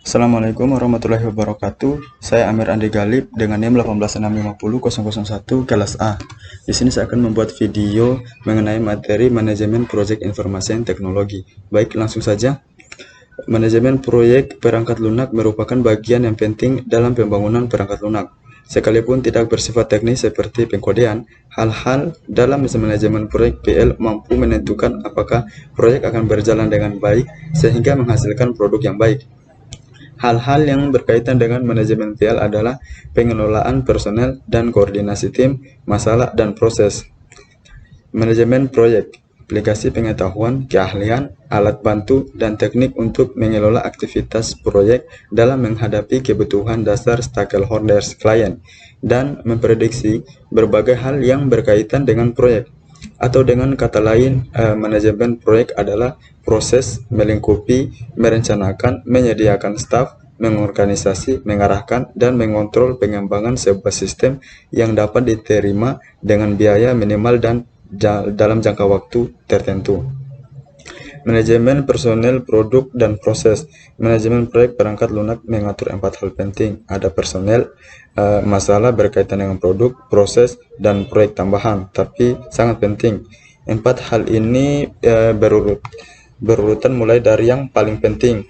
Assalamualaikum warahmatullahi wabarakatuh. Saya Amir Andi Galib dengan NIM 18650.001 kelas A. Di sini saya akan membuat video mengenai materi manajemen proyek informasi dan teknologi. Baik, langsung saja. Manajemen proyek perangkat lunak merupakan bagian yang penting dalam pembangunan perangkat lunak. Sekalipun tidak bersifat teknis seperti pengkodean, hal-hal dalam manajemen proyek PL mampu menentukan apakah proyek akan berjalan dengan baik sehingga menghasilkan produk yang baik. Hal-hal yang berkaitan dengan manajemen PL adalah pengelolaan personel dan koordinasi tim, masalah dan proses. Manajemen proyek, aplikasi pengetahuan, keahlian, alat bantu, dan teknik untuk mengelola aktivitas proyek dalam menghadapi kebutuhan dasar stakeholders klien dan memprediksi berbagai hal yang berkaitan dengan proyek. Atau dengan kata lain, manajemen proyek adalah proses melingkupi, merencanakan, menyediakan staf, mengorganisasi, mengarahkan, dan mengontrol pengembangan sebuah sistem yang dapat diterima dengan biaya minimal dan dalam jangka waktu tertentu. Manajemen personel, produk, dan proses. Manajemen proyek perangkat lunak mengatur 4 hal penting. Ada personel, masalah berkaitan dengan produk, proses, dan proyek tambahan. Tapi sangat penting. 4 hal ini berurutan mulai dari yang paling penting.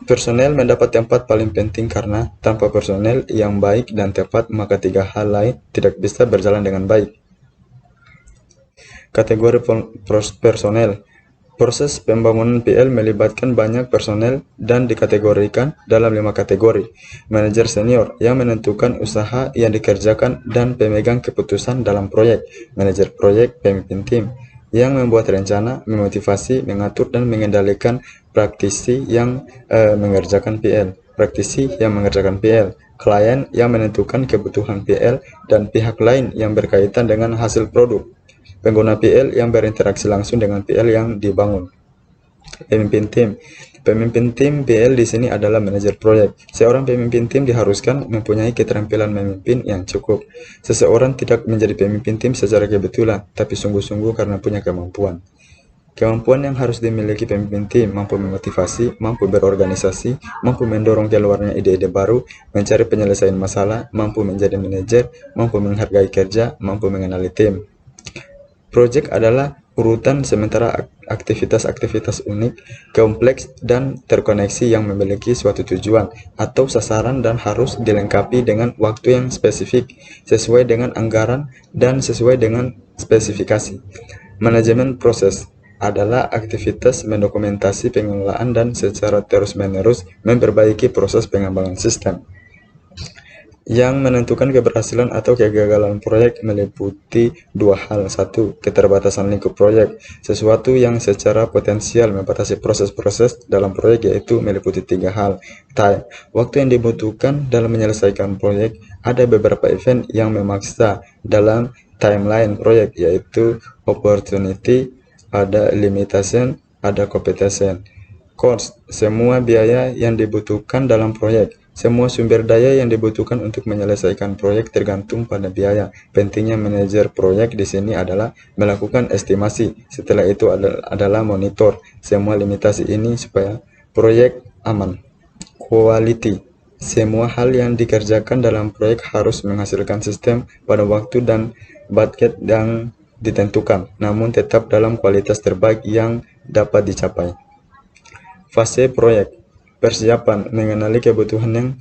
Personel mendapat tempat paling penting karena tanpa personel yang baik dan tepat, maka 3 hal lain tidak bisa berjalan dengan baik. Kategori personel. Proses pembangunan PL melibatkan banyak personel dan dikategorikan dalam 5 kategori. Manajer senior yang menentukan usaha yang dikerjakan dan pemegang keputusan dalam proyek. Manajer proyek, pemimpin tim yang membuat rencana, memotivasi, mengatur, dan mengendalikan praktisi yang mengerjakan PL. Praktisi yang mengerjakan PL. Klien yang menentukan kebutuhan PL dan pihak lain yang berkaitan dengan hasil produk. Pengguna PL yang berinteraksi langsung dengan PL yang dibangun. Pemimpin tim. Pemimpin tim PL di sini adalah manajer proyek. Seorang pemimpin tim diharuskan mempunyai keterampilan memimpin yang cukup. Seseorang tidak menjadi pemimpin tim secara kebetulan, tapi sungguh-sungguh karena punya kemampuan. Kemampuan yang harus dimiliki pemimpin tim: mampu memotivasi, mampu berorganisasi, mampu mendorong keluarnya ide-ide baru, mencari penyelesaian masalah, mampu menjadi manajer, mampu menghargai kerja, mampu mengenali tim. Proyek adalah urutan sementara aktivitas-aktivitas unik, kompleks, dan terkoneksi yang memiliki suatu tujuan atau sasaran dan harus dilengkapi dengan waktu yang spesifik, sesuai dengan anggaran, dan sesuai dengan spesifikasi. Manajemen proses adalah aktivitas mendokumentasi pengelolaan dan secara terus-menerus memperbaiki proses pengembangan sistem. Yang menentukan keberhasilan atau kegagalan proyek meliputi 2 hal. 1. Keterbatasan lingkup proyek. Sesuatu yang secara potensial membatasi proses-proses dalam proyek, yaitu meliputi 3 hal. Time. Waktu yang dibutuhkan dalam menyelesaikan proyek. Ada beberapa event yang memaksa dalam timeline proyek, yaitu opportunity, ada limitation, ada competition. Cost. Semua biaya yang dibutuhkan dalam proyek. Semua sumber daya yang dibutuhkan untuk menyelesaikan proyek tergantung pada biaya. Pentingnya manajer proyek di sini adalah melakukan estimasi. Setelah itu adalah monitor semua limitasi ini supaya proyek aman. Quality. Semua hal yang dikerjakan dalam proyek harus menghasilkan sistem pada waktu dan budget yang ditentukan, namun tetap dalam kualitas terbaik yang dapat dicapai. Fase proyek. Persiapan, mengenali kebutuhan yang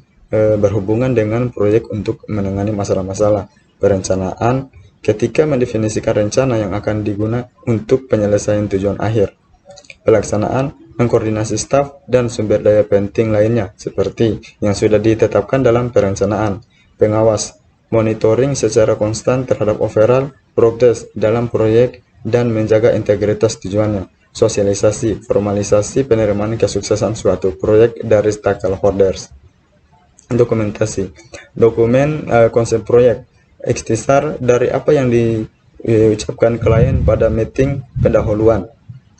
berhubungan dengan proyek untuk menangani masalah-masalah. Perencanaan, ketika mendefinisikan rencana yang akan digunakan untuk penyelesaian tujuan akhir. Pelaksanaan, mengkoordinasi staf dan sumber daya penting lainnya seperti yang sudah ditetapkan dalam perencanaan. Pengawas, monitoring secara konstan terhadap overall progress dalam proyek dan menjaga integritas tujuannya. Sosialisasi, formalisasi penerimaan kesuksesan suatu proyek dari stakeholders. Dokumentasi, dokumen konsep proyek, ikhtisar dari apa yang diucapkan klien pada meeting pendahuluan.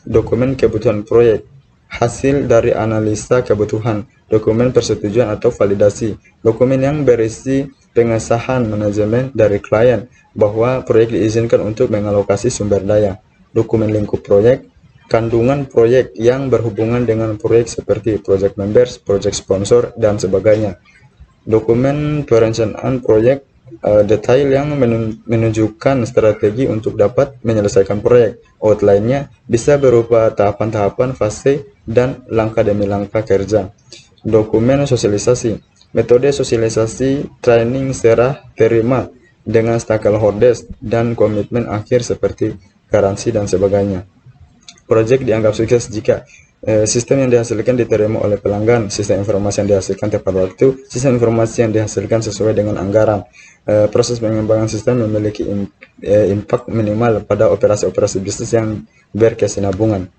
Dokumen kebutuhan proyek, hasil dari analisa kebutuhan. Dokumen persetujuan atau validasi, dokumen yang berisi pengesahan manajemen dari klien bahwa proyek diizinkan untuk mengalokasi sumber daya. Dokumen lingkup proyek, kandungan proyek yang berhubungan dengan proyek seperti project members, project sponsor, dan sebagainya. Dokumen perencanaan proyek detail yang menunjukkan strategi untuk dapat menyelesaikan proyek. Outline-nya bisa berupa tahapan-tahapan, fase, dan langkah demi langkah kerja. Dokumen sosialisasi, metode sosialisasi, training, serah terima dengan stakeholders, dan komitmen akhir seperti garansi dan sebagainya. Proyek dianggap sukses jika sistem yang dihasilkan diterima oleh pelanggan, sistem informasi yang dihasilkan tepat waktu, sistem informasi yang dihasilkan sesuai dengan anggaran. Proses pengembangan sistem memiliki impact minimal pada operasi-operasi bisnis yang berkesinambungan.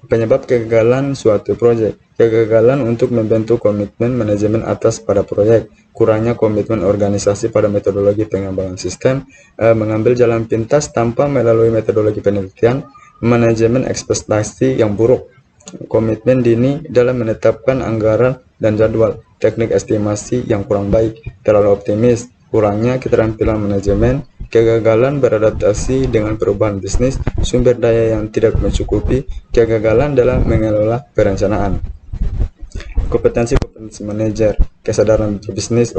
Penyebab kegagalan suatu proyek, kegagalan untuk membentuk komitmen manajemen atas pada proyek, kurangnya komitmen organisasi pada metodologi pengembangan sistem, mengambil jalan pintas tanpa melalui metodologi penelitian, manajemen ekspektasi yang buruk, komitmen dini dalam menetapkan anggaran dan jadwal, teknik estimasi yang kurang baik, terlalu optimis, kurangnya keterampilan manajemen, kegagalan beradaptasi dengan perubahan bisnis, sumber daya yang tidak mencukupi, kegagalan dalam mengelola perencanaan. Kompetensi manajer, kesadaran bisnis,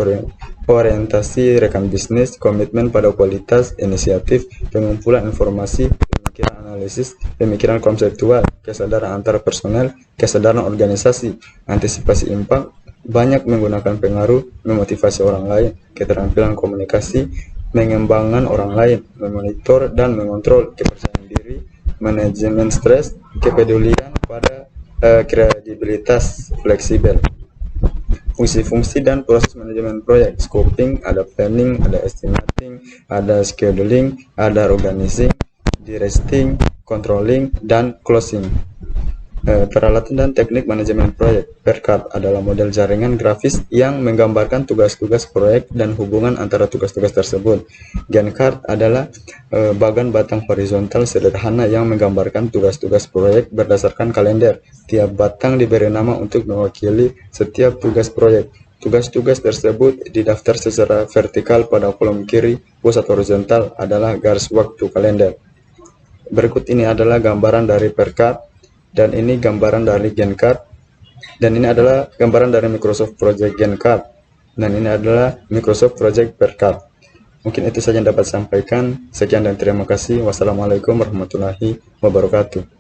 orientasi rekan bisnis, komitmen pada kualitas, inisiatif, pengumpulan informasi, pemikiran analisis, pemikiran konseptual, kesadaran antar personel, kesadaran organisasi, antisipasi impact, banyak menggunakan pengaruh, memotivasi orang lain, keterampilan komunikasi, mengembangkan orang lain, memonitor dan mengontrol, kepercayaan diri, manajemen stres, kepedulian pada kredibilitas, fleksibel. Fungsi-fungsi dan proses manajemen proyek, scoping, ada planning, ada estimating, ada scheduling, ada organizing, directing, controlling, dan closing. Peralatan dan teknik manajemen proyek. PERCAT adalah model jaringan grafis yang menggambarkan tugas-tugas proyek dan hubungan antara tugas-tugas tersebut. Gantt chart adalah bagan batang horizontal sederhana yang menggambarkan tugas-tugas proyek berdasarkan kalender. Tiap batang diberi nama untuk mewakili setiap tugas proyek. Tugas-tugas tersebut didaftar secara vertikal pada kolom kiri, pusat horizontal adalah garis waktu kalender. Berikut ini adalah gambaran dari PERCAT, dan ini gambaran dari Gantt chart, dan ini adalah gambaran dari Microsoft Project Gantt chart, dan ini adalah Microsoft Project PERCAT. Mungkin itu saja yang dapat sampaikan. Sekian dan terima kasih. Wassalamualaikum warahmatullahi wabarakatuh.